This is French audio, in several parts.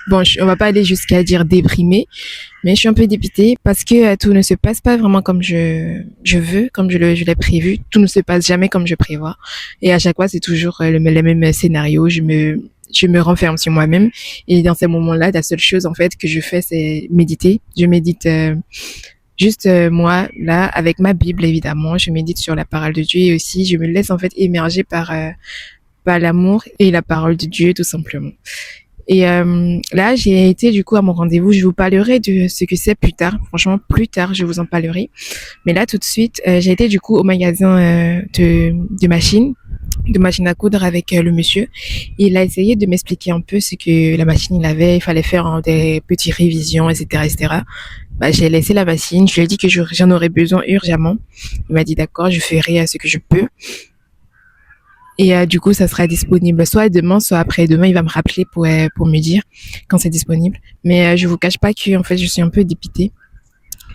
Bon, on va pas aller jusqu'à dire déprimée, mais je suis un peu dépitée parce que tout ne se passe pas vraiment comme je veux, comme je l'ai prévu. Tout ne se passe jamais comme je prévois. Et à chaque fois, c'est toujours les mêmes scénarios. Je me renferme sur moi-même. Et dans ces moments-là, la seule chose, en fait, que je fais, c'est méditer. Je médite juste moi, là, avec ma Bible, évidemment. Je médite sur la parole de Dieu et aussi, je me laisse, en fait, émerger par l'amour et la parole de Dieu, tout simplement. Et là, j'ai été du coup à mon rendez-vous. Je vous parlerai de ce que c'est plus tard. Franchement, plus tard, je vous en parlerai. Mais là, tout de suite, j'ai été du coup au magasin de machines à coudre avec le monsieur. Il a essayé de m'expliquer un peu ce que la machine il avait. Il fallait faire des petites révisions, etc., etc. Bah, j'ai laissé la machine. Je lui ai dit que j'en aurais besoin urgemment. Il m'a dit d'accord, je ferai ce que je peux. Et du coup, ça sera disponible soit demain, soit après-demain. Il va me rappeler pour me dire quand c'est disponible. Mais je vous cache pas que en fait, je suis un peu dépitée.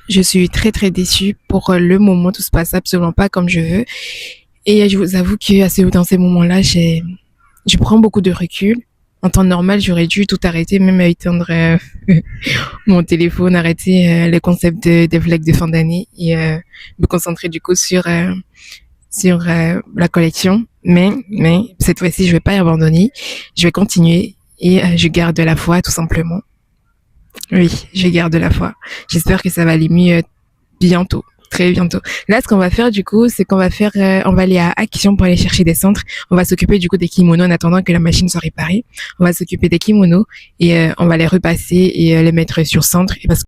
Je suis très très déçue pour le moment. Tout se passe absolument pas comme je veux. Et je vous avoue que dans ces moments-là, je prends beaucoup de recul. En temps normal, j'aurais dû tout arrêter, même éteindre mon téléphone, arrêter le concept des vlogs de fin d'année et me concentrer du coup sur la collection. Mais cette fois-ci, je vais pas y abandonner. Je vais continuer et je garde la foi, tout simplement. Oui, je garde la foi. J'espère que ça va aller mieux bientôt. Très bientôt. Là, ce qu'on va faire, du coup, c'est on va aller à Action pour aller chercher des centres. On va s'occuper, du coup, des kimonos en attendant que la machine soit réparée. On va s'occuper des kimonos et on va les repasser et les mettre sur centre. Et parce